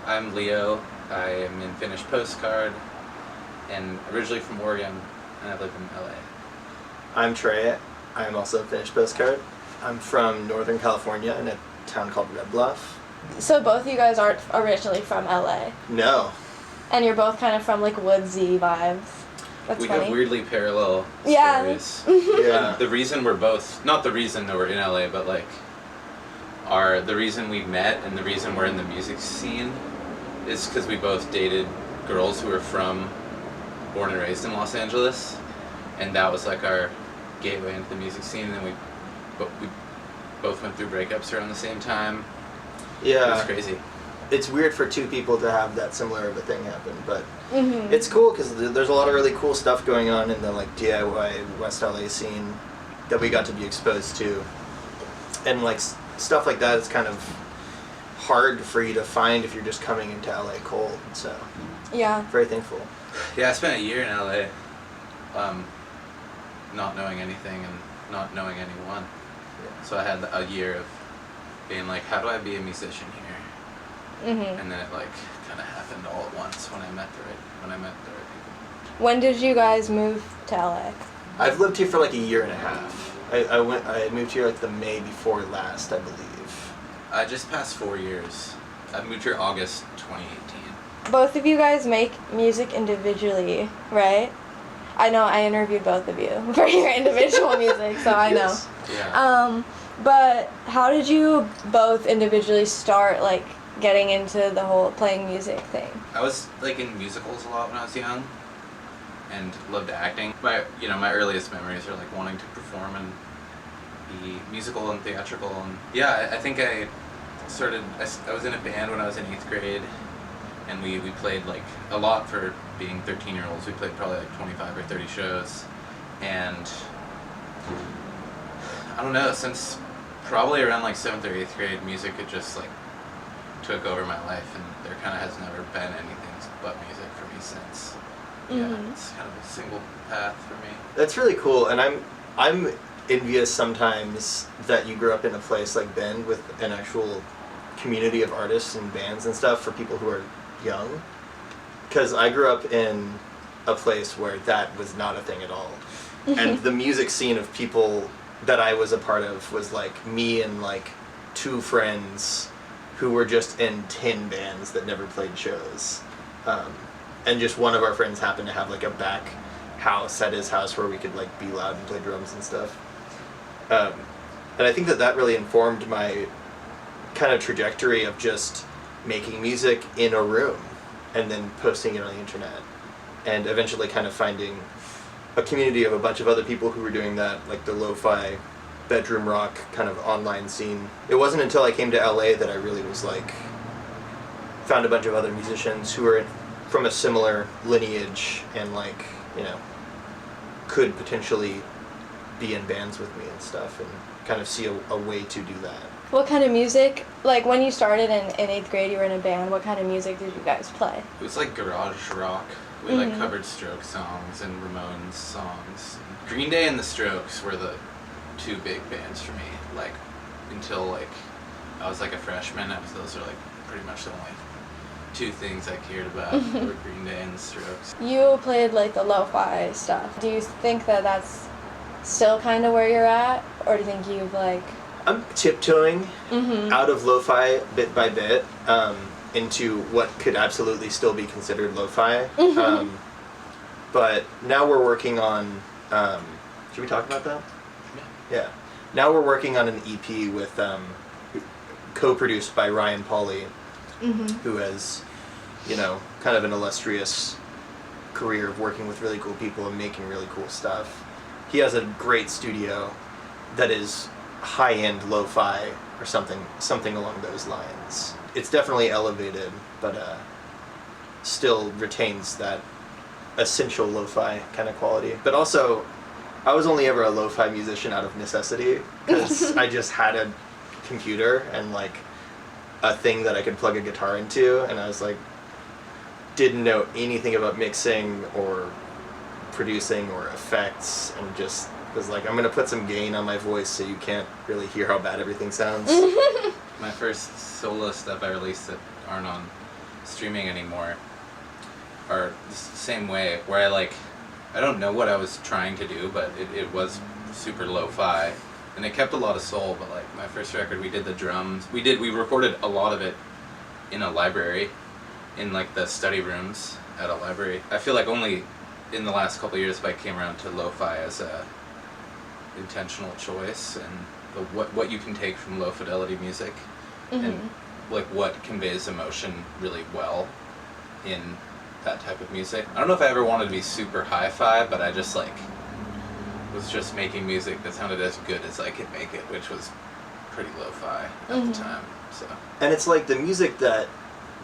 I'm Leo. I am in Finnish Postcard and originally from Oregon, and I live in LA. I'm Trey. I am also a Finnish Postcard. I'm from Northern California in a town called Red Bluff. So both of you guys aren't originally from LA? No. And you're both kind of from like woodsy vibes. That's we funny. have weirdly parallel stories. Yeah. The reason we're both, not the reason that we're in LA, but like the reason we met and the reason we're in the music scene is because we both dated girls who were born and raised in Los Angeles, and that was like our gateway into the music scene. And then we both went through breakups around the same time. Yeah. It was crazy. It's weird for two people to have that similar of a thing happen, but it's cool because there's a lot of really cool stuff going on in the like DIY West LA scene that we got to be exposed to, and like stuff like that is kind of hard for you to find if you're just coming into LA cold. So yeah, very thankful. Yeah, I spent a year in LA, not knowing anything and not knowing anyone. Yeah. So I had a year of being like, how do I be a musician here? And then it like kind of happened all at once when I met the right people. When did you guys move to LA? I've lived here for like a year and a half. I moved here like the May before last, I believe. I just passed 4 years. I moved here August 2018. Both of you guys make music individually, right? I know I interviewed both of you for your individual music, so I know. Yes. Yeah. But how did you both individually start like getting into the whole playing music thing? I was like in musicals a lot when I was young, and loved acting. My earliest memories are like wanting to perform and be musical and theatrical. And yeah, I think I was in a band when I was in 8th grade, and we played like a lot for being 13-year-olds. We played probably like 25 or 30 shows, and I don't know, since probably around like 7th or 8th grade, music had just like took over my life, and there kind of has never been anything but music for me since. Yeah, it's kind of a single path for me. That's really cool, and I'm envious sometimes that you grew up in a place like Bend with an actual community of artists and bands and stuff for people who are young. Because I grew up in a place where that was not a thing at all. And the music scene of people that I was a part of was like me and like 2 friends who were just in 10 bands that never played shows. And just one of our friends happened to have like a back house at his house where we could like be loud and play drums and stuff. And I think that really informed my kind of trajectory of just making music in a room and then posting it on the internet, and eventually kind of finding a community of a bunch of other people who were doing that, like the lo-fi bedroom rock kind of online scene. It wasn't until I came to LA that I really was like found a bunch of other musicians who were from a similar lineage and like, you know, could potentially be in bands with me and stuff, and kind of see a way to do that. What kind of music, like when you started in 8th grade, you were in a band, what kind of music did you guys play? It was like garage rock. We like covered Strokes songs and Ramones songs. Green Day and the Strokes were the 2 big bands for me. Like until like I was like a freshman, those are like pretty much the only 2 things I cared about were Green Day and the Strokes. You played like the lo-fi stuff. Do you think that that's still kind of where you're at, or do you think you've like... I'm tiptoeing out of lo-fi bit by bit into what could absolutely still be considered lo-fi. But now we're working on... should we talk about that? Yeah. Now we're working on an EP with co-produced by Ryan Pauly, who has, you know, kind of an illustrious career of working with really cool people and making really cool stuff. He has a great studio that is high-end lo-fi or something along those lines. It's definitely elevated, but still retains that essential lo-fi kind of quality. But also, I was only ever a lo-fi musician out of necessity, because I just had a computer and like a thing that I could plug a guitar into, and I was like, didn't know anything about mixing or producing or effects, and just was like, I'm gonna put some gain on my voice so you can't really hear how bad everything sounds. My first solo stuff I released that aren't on streaming anymore are the same way, where I don't know what I was trying to do, but it was super lo-fi, and it kept a lot of soul. But like my first record, we did the drums, we recorded a lot of it in a library, in like the study rooms at a library. I feel like only in the last couple of years have I came around to lo-fi as a intentional choice, and what you can take from low fidelity music, and like what conveys emotion really well in that type of music. I don't know if I ever wanted to be super hi-fi, but I just was just making music that sounded as good as I could make it, which was pretty lo-fi at the time. So. And it's like the music that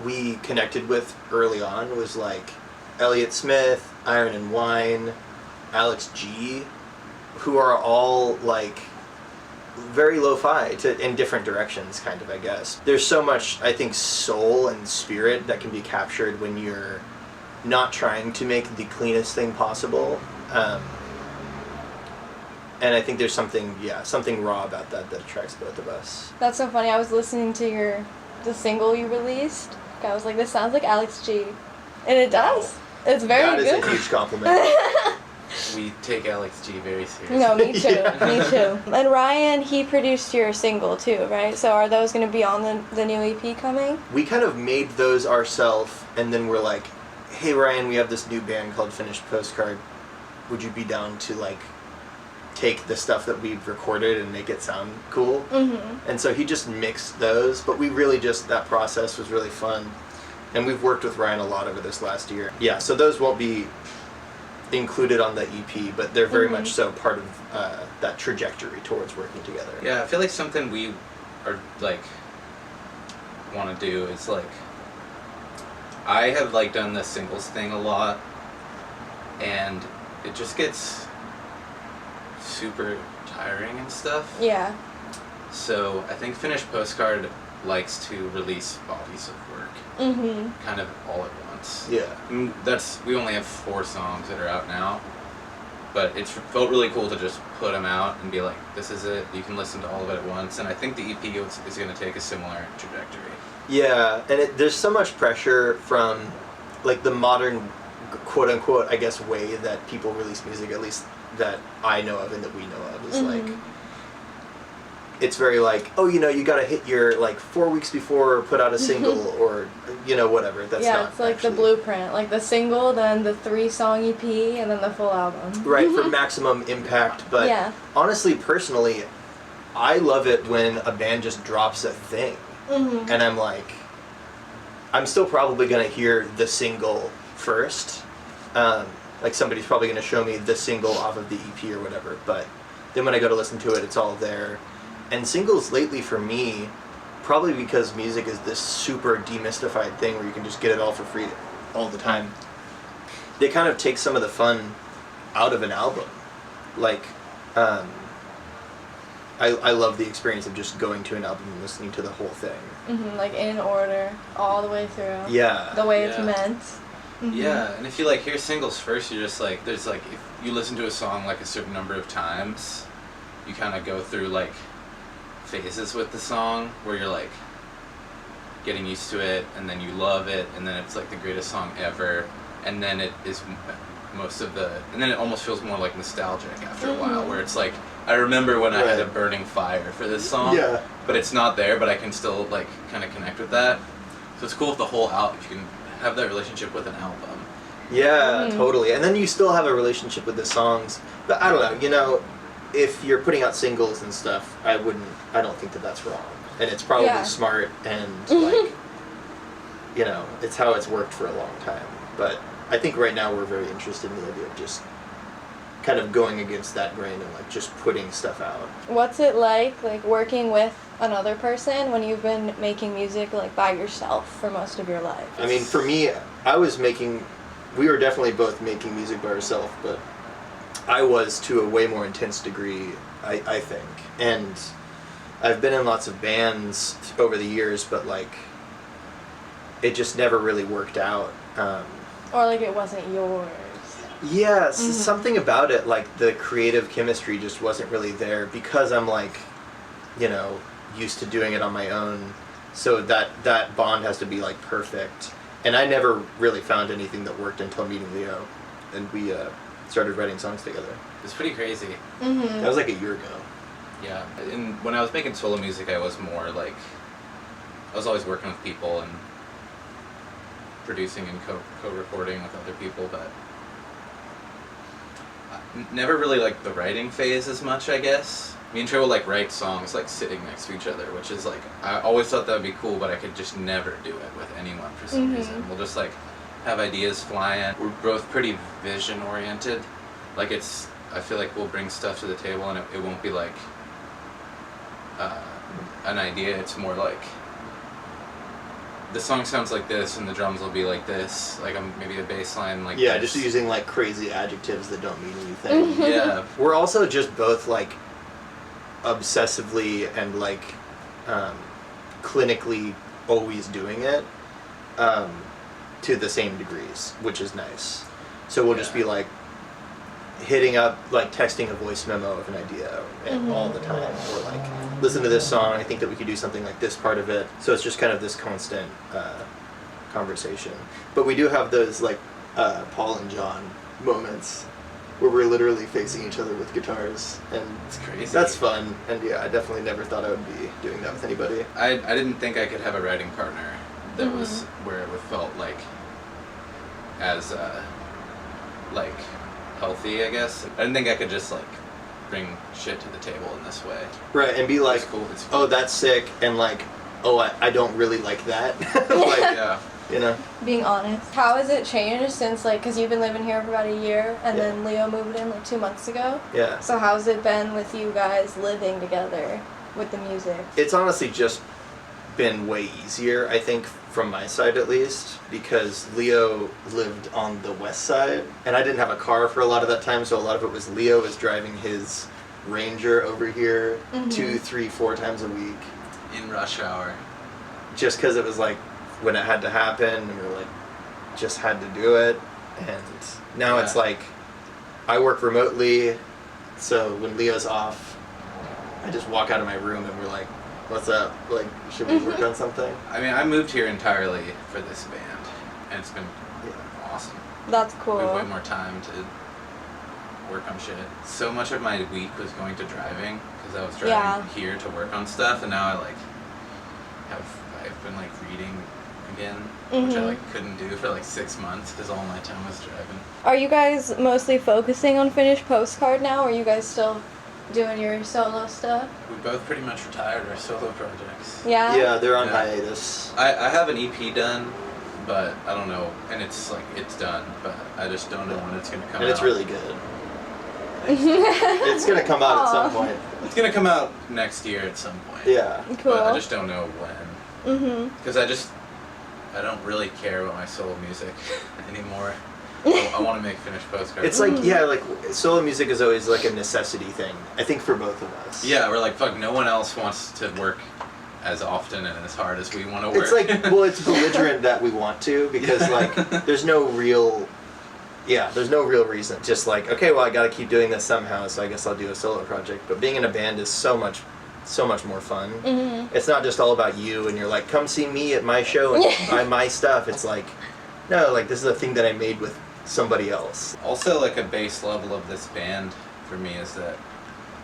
we connected with early on was like Elliott Smith, Iron and Wine, Alex G, who are all like very lo-fi in different directions, kind of, I guess. There's so much, I think, soul and spirit that can be captured when you're not trying to make the cleanest thing possible. And I think there's something raw about that attracts both of us. That's so funny. I was listening to the single you released. I was like, this sounds like Alex G. And it does. It's very good. That is a huge compliment. We take Alex G very seriously. No, me too. Yeah. Me too. And Ryan, he produced your single too, right? So are those going to be on the new EP coming? We kind of made those ourselves, and then we're like, hey Ryan, we have this new band called Finnish Postcard. Would you be down to like take the stuff that we've recorded and make it sound cool? And so he just mixed those, but we really that process was really fun. And we've worked with Ryan a lot over this last year. Yeah, so those won't be included on the EP, but they're very much so part of that trajectory towards working together. Yeah, I feel like something we are like want to do is like, I have like done the singles thing a lot, and it just gets super tiring and stuff. Yeah. So I think Finnish Postcard likes to release bodies of work, kind of all at once. Yeah. We only have 4 songs that are out now, but it felt really cool to just put them out and be like, this is it, you can listen to all of it at once. And I think the EP is going to take a similar trajectory. Yeah, and there's so much pressure from like the modern, quote unquote, I guess, way that people release music, at least that I know of and that we know of, is like, it's very like, oh, you gotta hit your like 4 weeks before put out a single, or whatever. That's not it's like actually the blueprint, like the single, then the 3-song EP, and then the full album. Right, for maximum impact. But honestly, personally, I love it when a band just drops a thing, and I'm like, I'm still probably gonna hear the single first. Like somebody's probably gonna show me the single off of the EP or whatever, but then when I go to listen to it, it's all there. And singles lately for me, probably because music is this super demystified thing where you can just get it all for free all the time, they kind of take some of the fun out of an album. Like, I love the experience of just going to an album and listening to the whole thing. Like in order, all the way through. Yeah. The way it's meant. Yeah, and if you like hear singles first, you're just like, there's like, if you listen to a song like a certain number of times, you kind of go through like phases with the song where you're like getting used to it, and then you love it, and then it's like the greatest song ever, and then it is and then it almost feels more like nostalgic after a while, where it's like, I remember when I had a burning fire for this song, but it's not there, but I can still like kind of connect with that. So it's cool if the whole album, if you can have that relationship with an album. Yeah, totally. And then you still have a relationship with the songs. But I don't know, if you're putting out singles and stuff, I don't think that that's wrong. And it's probably smart, and like, it's how it's worked for a long time. But I think right now we're very interested in the idea of just kind of going against that grain and like just putting stuff out. What's it like working with another person when you've been making music like by yourself for most of your life? I mean, for me, we were definitely both making music by ourselves, but I was to a way more intense degree, I think. And I've been in lots of bands over the years, but like, it just never really worked out. Or like it wasn't yours. Yeah, something about it, like the creative chemistry just wasn't really there, because I'm like, used to doing it on my own. So that bond has to be like perfect. And I never really found anything that worked until meeting Leo, and we started writing songs together. It's pretty crazy. Mm-hmm. That was like a year ago. Yeah. And when I was making solo music, I was more like, I was always working with people and producing and co-recording with other people, but never really like the writing phase as much, I guess. Me and Trey will like write songs like sitting next to each other, which is like, I always thought that would be cool, but I could just never do it with anyone for some reason. We'll just like have ideas flying. We're both pretty vision oriented. Like I feel like we'll bring stuff to the table and it won't be like an idea. It's more like the song sounds like this and the drums will be like this, like maybe a bass line like Yeah, this. just using like crazy adjectives that don't mean anything. Yeah. We're also just both like obsessively and like clinically always doing it to the same degrees, which is nice. So we'll just be like hitting up, like texting a voice memo of an idea all the time, or like listen to this song, I think that we could do something like this part of it. So it's just kind of this constant conversation. But we do have those like Paul and John moments where we're literally facing each other with guitars, and It's crazy. that's fun. And yeah, I definitely never thought I would be doing that with anybody. I didn't think I could have a writing partner that was where it felt like as like healthy, I guess. I didn't think I could just like bring shit to the table in this way. Right, and be like, It's cool. It's cool. oh, that's sick, and like, oh, I don't really like that. Like, Yeah. you know? Being honest. How has it changed since, like, because you've been living here for about a year, and Yeah. then Leo moved in, like, 2 months ago? Yeah. So how's it been with you guys living together with the music? It's honestly just been way easier, I think, from my side at least, because Leo lived on the west side, and I didn't have a car for a lot of that time, so a lot of it was Leo was driving his Ranger over here 2, 3, 4 times a week, In rush hour. just because it was like when it had to happen, and we were like, just had to do it. And now it's Yeah. like, I work remotely, so when Leo's off, I just walk out of my room and we're like, what's up? Like, should we work on something? I mean, I moved here entirely for this band, and it's been awesome. That's We cool. have way more time to work on shit. So much of my week was going to driving, because I was driving here to work on stuff, and now I've been like reading again, which I like couldn't do for like 6 months because all my time was driving. Are you guys mostly focusing on Finnish Postcard now, or are you guys still doing your solo stuff? We both pretty much retired our solo projects. Yeah? Yeah, they're on Yeah. hiatus. I have an EP done, but I don't know, and it's like, it's done, but I just don't know when it's gonna come out. And it's really good. It's gonna come out at some point. It's gonna come out next year at some point. Yeah. Cool. But I just don't know when. Because I don't really care about my solo music anymore. I want to make Finnish Postcard. It's like, yeah, like, solo music is always like a necessity thing, I think, for both of us. Yeah, we're like, fuck, no one else wants to work as often and as hard as we want to work. It's like, well, it's belligerent that we want to, because like, there's no real reason. Just like, okay, well, I gotta keep doing this somehow, so I guess I'll do a solo project. But being in a band is so much more fun. It's not just all about you and you're like, come see me at my show and buy my stuff. It's like, no, like, this is a thing that I made with somebody else. Also, like, a base level of this band for me is that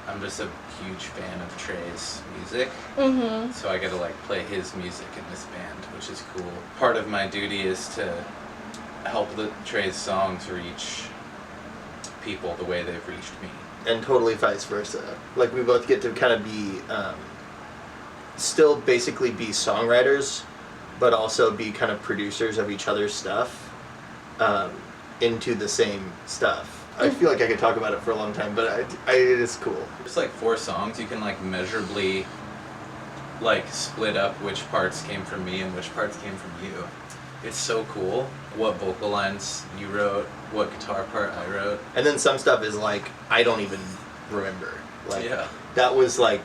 I'm just a huge fan of Trey's music. So I get to like play his music in this band, which is cool. Part of my duty is to help Trey's songs reach people the way they've reached me. And totally vice versa. Like, we both get to kind of be, still basically be songwriters, but also be kind of producers of each other's stuff, into the same stuff. I feel like I could talk about it for a long time, but it is cool. There's like 4 songs you can like measurably like split up which parts came from me and which parts came from you. It's so cool what vocal lines you wrote, what guitar part I wrote. And then some stuff is like, I don't even remember. Like, Yeah. that was like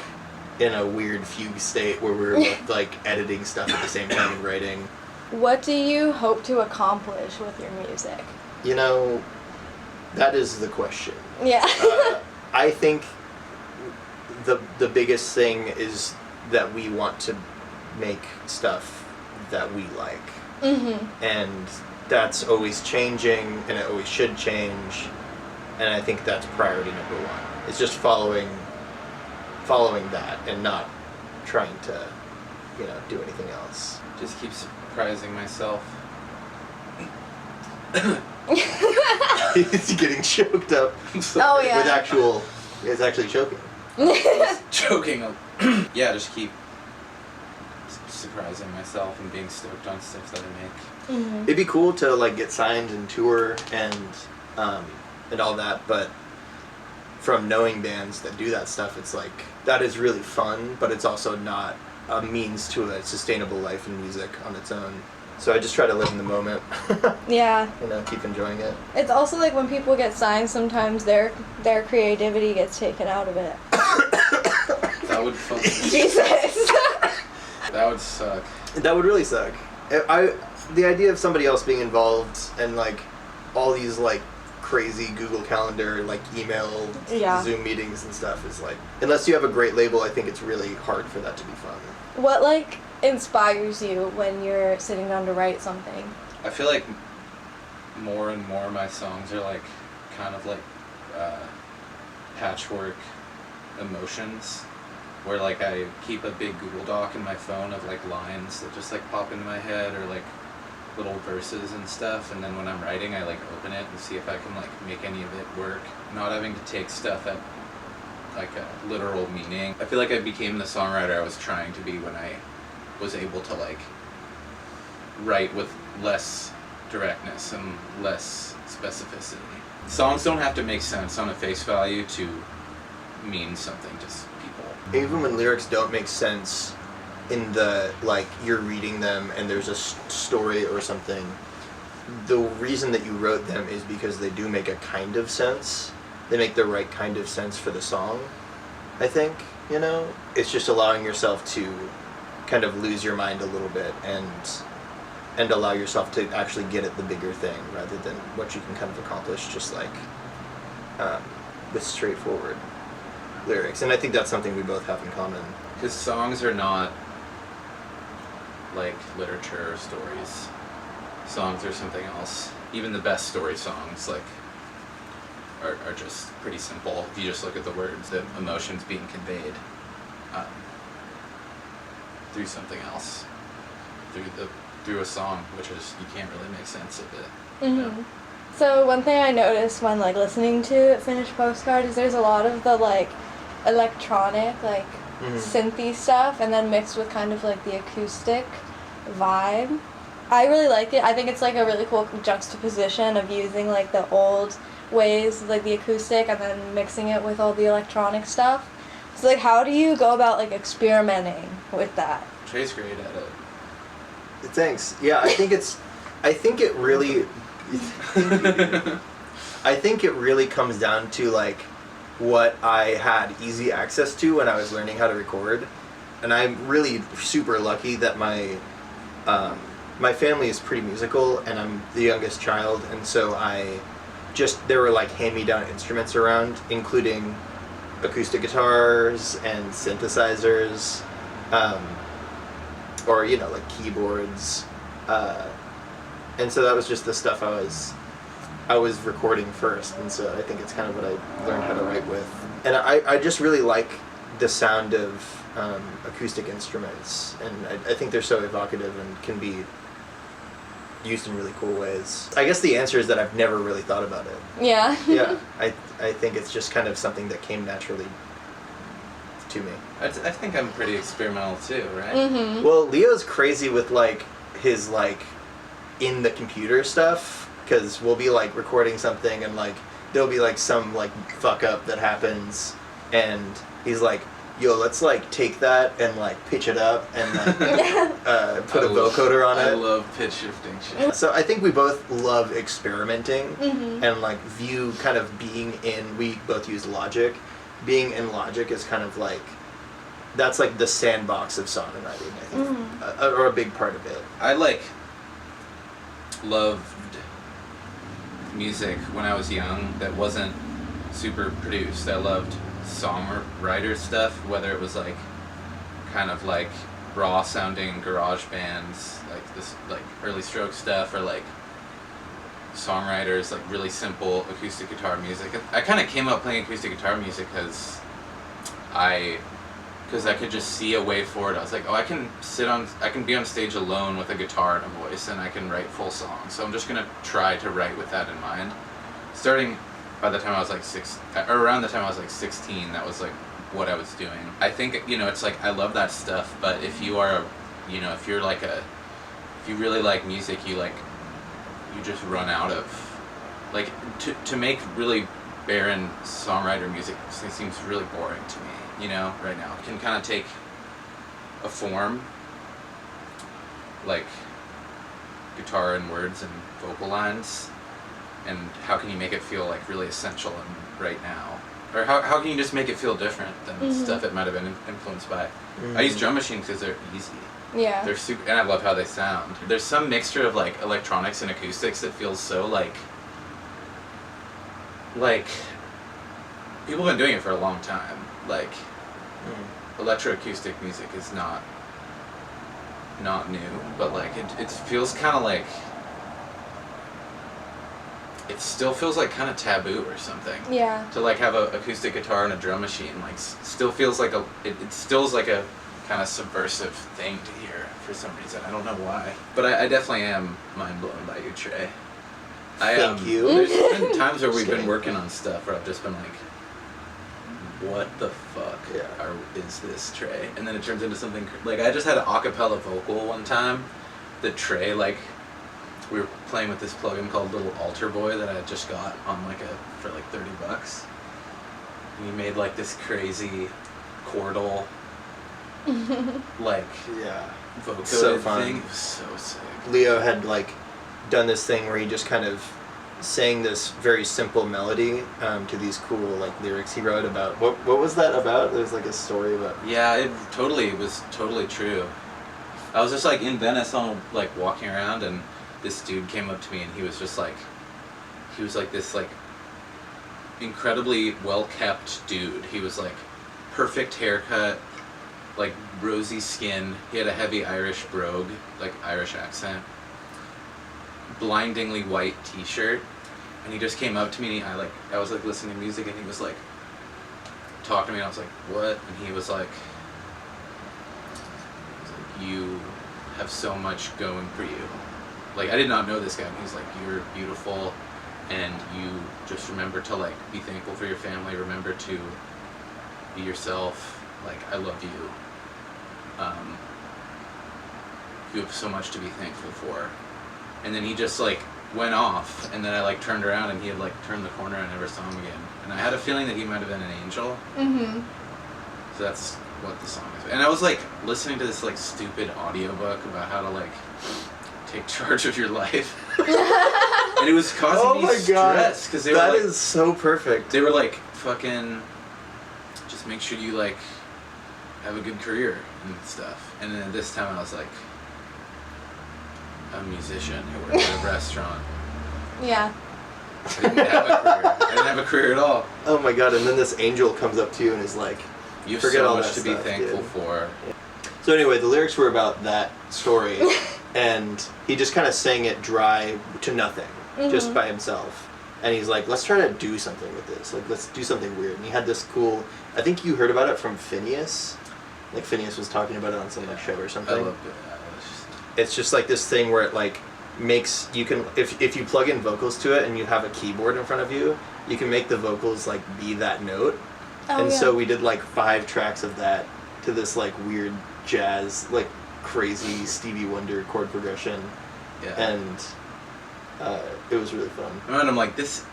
in a weird fugue state where we were both like editing stuff at the same time and writing. What do you hope to accomplish with your music? You know, that is the question. Yeah. I think the biggest thing is that we want to make stuff that we like. and that's always changing, and it always should change, and I think that's priority number one. It's just following that and not trying to, do anything else. Just keep surprising myself. He's getting choked up. Oh, yeah. It's actually choking. Choking. Yeah, just keep surprising myself and being stoked on stuff that I make. It'd be cool to like get signed and tour and all that, but from knowing bands that do that stuff, it's like that is really fun, but it's also not a means to a sustainable life in music on its own. So I just try to live in the moment. Yeah. Keep enjoying it. It's also like when people get signed, sometimes their creativity gets taken out of it. That would fucking Jesus. That would suck. That would really suck. The idea of somebody else being involved and like all these like crazy Google Calendar, like email, Zoom meetings and stuff is like, unless you have a great label, I think it's really hard for that to be fun. What like inspires you when you're sitting down to write something? I feel like more and more my songs are like kind of like patchwork emotions, where like I keep a big Google Doc in my phone of like lines that just like pop into my head, or like little verses and stuff, and then when I'm writing I like open it and see if I can like make any of it work, not having to take stuff at like a literal meaning. I feel like I became the songwriter I was trying to be when I was able to like write with less directness and less specificity. Songs don't have to make sense on a face value to mean something to people. Even when lyrics don't make sense in the, like, you're reading them and there's a story or something, the reason that you wrote them is because they do make a kind of sense. They make the right kind of sense for the song, I think, It's just allowing yourself to kind of lose your mind a little bit and allow yourself to actually get at the bigger thing rather than what you can kind of accomplish just like with straightforward lyrics. And I think that's something we both have in common. Because songs are not like literature or stories. Songs are something else. Even the best story songs like are just pretty simple if you just look at the words, the emotions being conveyed through something else, through a song, which is, you can't really make sense of it. So one thing I noticed when like listening to Finnish Postcard is there's a lot of the like electronic like synthy stuff, and then mixed with kind of like the acoustic vibe. I really like it. I think it's like a really cool juxtaposition of using like the old ways, like the acoustic, and then mixing it with all the electronic stuff. So like, how do you go about like experimenting with that? Trey's great at it. Thanks. Yeah, I think it really comes down to like what I had easy access to when I was learning how to record. And I'm really super lucky that my family is pretty musical, and I'm the youngest child, and so there were like hand-me-down instruments around, including acoustic guitars and synthesizers, or like keyboards, and so that was just the stuff I was recording first, and so I think it's kind of what I learned how to write with. And I just really like the sound of acoustic instruments, and I think they're so evocative and can be used in really cool ways. I guess the answer is that I've never really thought about it. Yeah. Yeah, I think it's just kind of something that came naturally to me. I think I'm pretty experimental too, right? Mm-hmm. Well, Leo's crazy with like his like in the computer stuff, because we'll be like recording something and like there'll be like some like fuck up that happens, and he's like, yo, let's like take that and like pitch it up and like put a vocoder on it. I love pitch shifting shit. So I think we both love experimenting Mm-hmm. and like view kind of we both use Logic. Being in Logic is kind of like, that's like the sandbox of songwriting, I think, or a big part of it. I loved music when I was young that wasn't super produced. I loved songwriter stuff, whether it was like kind of like raw sounding garage bands, like this, like early stroke stuff, or like songwriters, like really simple acoustic guitar music. I kind of came up playing acoustic guitar music because I could just see a way forward. I was like, oh, I can be on stage alone with a guitar and a voice, and I can write full songs. So I'm just gonna try to write with that in mind. Starting by the time I was like around the time I was like 16, that was like what I was doing. I think, it's like I love that stuff, but if you are, if you're like if you really like music, you just run out of, like, to make really barren songwriter music seems really boring to me. Right now. It can kind of take a form, like guitar and words and vocal lines, and how can you make it feel like really essential and right now? Or how can you just make it feel different than stuff it might have been influenced by? I use drum machines because they're easy. Yeah. They're super, and I love how they sound. There's some mixture of like electronics and acoustics that feels so like people have been doing it for a long time. Like, electroacoustic music is not new, but like it feels kind of like, it still feels like kind of taboo or something. Yeah. To like have an acoustic guitar and a drum machine, like still feels like it still is like a kind of subversive thing to hear for some reason. I don't know why, but I definitely am mind blown by you, Trey. Thank you. There's been times where we've been working on stuff where I've just been like, what the fuck is this, Trey? And then it turns into something, like I just had an acapella vocal one time that Trey, like, we were playing with this plugin called Little Altar Boy that I just got on for like $30. And he made like this crazy chordal vocal so fun. thing. It was so sick. Leo had like done this thing where he just kind of sang this very simple melody to these cool like lyrics he wrote about. What was that about? There's like a story about. Yeah, it was totally true. I was just like in Venice, like walking around, and this dude came up to me, and he was this like incredibly well kept dude. He was like perfect haircut, like rosy skin. He had a heavy Irish brogue, like Irish accent. Blindingly white t-shirt, and he just came up to me, and I was like listening to music, and he was like talking to me, and I was like, what? And he was like, you have so much going for you. Like, I did not know this guy, and he's like, you're beautiful, and you just remember to like be thankful for your family, remember to be yourself, like, I love you. You have so much to be thankful for. And then he just like went off, and then I like turned around, and he had like turned the corner, and I never saw him again. And I had a feeling that he might have been an angel. Mm-hmm. So that's what the song is. And I was like listening to this like stupid audiobook about how to like take charge of your life. And it was causing me stress because they were like, is so perfect. They were like, fucking just make sure you like have a good career and stuff. And then this time I was like, a musician who worked at a restaurant. Yeah. I didn't have a career at all. Oh my god, and then this angel comes up to you and is like, You have forget so all much that to stuff, be thankful dude. for. So anyway, the lyrics were about that story, and he just kind of sang it dry to nothing, just by himself. And he's like, let's try to do something with this. Like, let's do something weird. And he had this cool, I think you heard about it from Phineas. Like, Phineas was talking about it on some like show or something. I loved it. It's just like this thing where it like makes, you can, if you plug in vocals to it and you have a keyboard in front of you, you can make the vocals like be that note. So we did like 5 tracks of that to this like weird jazz, like crazy Stevie Wonder chord progression. Yeah. And it was really fun. And I'm like, this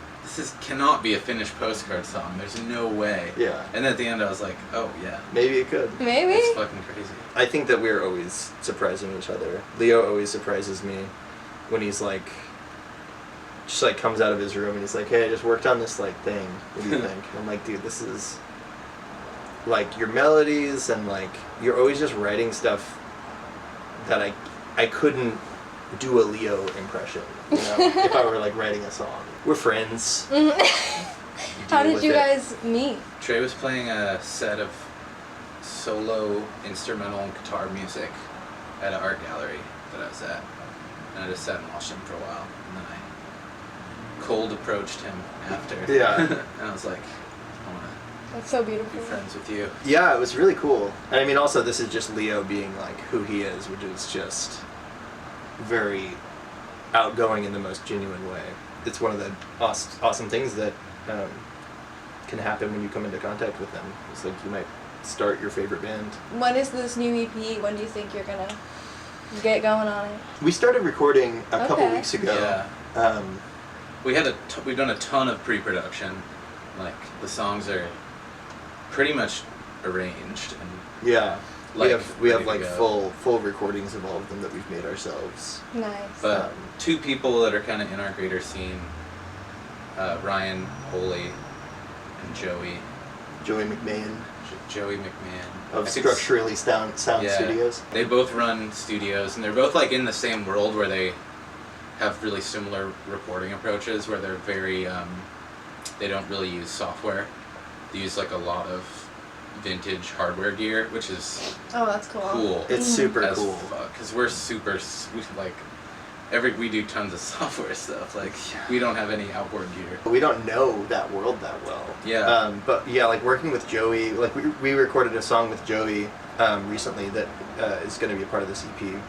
cannot be a Finnish Postcard song. There's no way. Yeah. And then at the end I was like, oh yeah. Maybe it could. Maybe. It's fucking crazy. I think that we're always surprising each other. Leo always surprises me when he's like, just like comes out of his room and he's like, hey, I just worked on this like thing. What do you think? And I'm like, dude, this is like your melodies, and like you're always just writing stuff that I couldn't do a Leo impression, you know, if I were like writing a song. We're friends. How did you guys meet? Trey was playing a set of solo instrumental and guitar music at an art gallery that I was at. And I just sat and watched him for a while. And then I cold approached him after. Yeah. And I was like, I want That's so to be beautiful. friends with you. Yeah, it was really cool. And I mean, also, this is just Leo being like who he is, which is just very outgoing in the most genuine way. It's one of the awesome things that can happen when you come into contact with them. It's like you might start your favorite band. When is this new EP? When do you think you're gonna get going on it? We started recording a couple weeks ago. Yeah. We've done a ton of pre-production. Like the songs are pretty much arranged and Yeah. like, we have ready like to go. full recordings of all of them that we've made ourselves. Nice. But two people that are kind of in our greater scene, Ryan Holy and Joey McMahon Joey McMahon of I think Structurally Sound yeah, Studios. They both run studios, and they're both like in the same world where they have really similar recording approaches, where they're very they don't really use software. They use like a lot of vintage hardware gear, which is Oh, that's cool. It's super as cool. fuck, because we like we do tons of software stuff. Like we don't have any outboard gear. We don't know that world that well. Yeah. But yeah, like working with Joey, like we recorded a song with Joey recently that is going to be a part of this EP.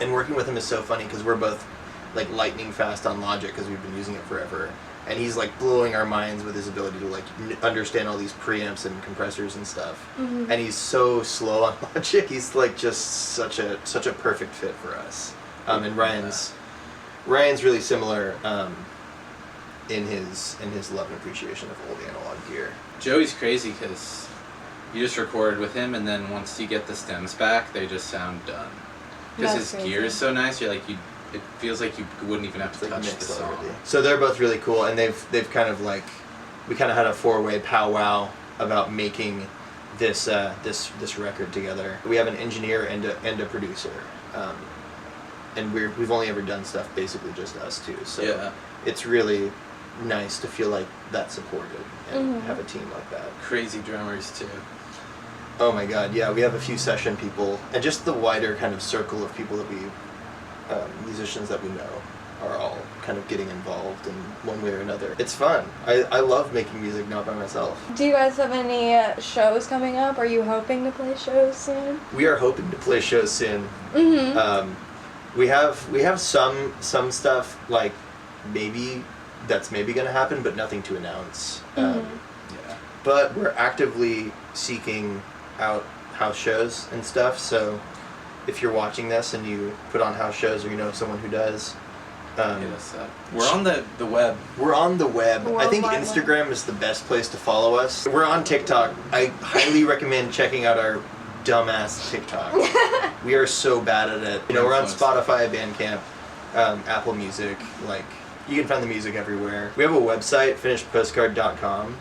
And working with him is so funny because we're both like lightning fast on Logic because we've been using it forever. And he's like blowing our minds with his ability to like understand all these preamps and compressors and stuff. Mm-hmm. And he's so slow on Logic. He's like just such a perfect fit for us. And Ryan's really similar in his love and appreciation of old analog gear. Joey's crazy because you just record with him, and then once you get the stems back, they just sound done. Because That's his crazy. gear is so nice, it feels like you wouldn't even have to Like touch the mixed song. already. So they're both really cool, and they've kind of like we kind of had a 4-way powwow about making this record together. We have an engineer and a producer, and we've only ever done stuff basically just us two. So Yeah. it's really nice to feel like that's supported and Mhm. have a team like that. Crazy drummers too. Oh my god, yeah, we have a few session people, and just the wider kind of circle of people that we, musicians that we know, are all kind of getting involved in one way or another. It's fun. I love making music not by myself. Do you guys have any shows coming up? Are you hoping to play shows soon? We are hoping to play shows soon. Mm-hmm. We have some stuff like that's maybe gonna happen, but nothing to announce. Mhm. Yeah. But we're actively seeking out house shows and stuff, so if you're watching this and you put on house shows or you know someone who does, Hit us up. We're on the web. we're on the web. World I think Wide Instagram is the best place to follow us. We're on TikTok. I highly recommend checking out our dumbass TikTok. We are so bad at it. You know, we're on Spotify, Bandcamp, Apple Music, like, you can find the music everywhere. We have a website, finishedpostcard.com.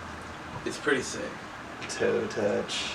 It's pretty sick. Toe touch.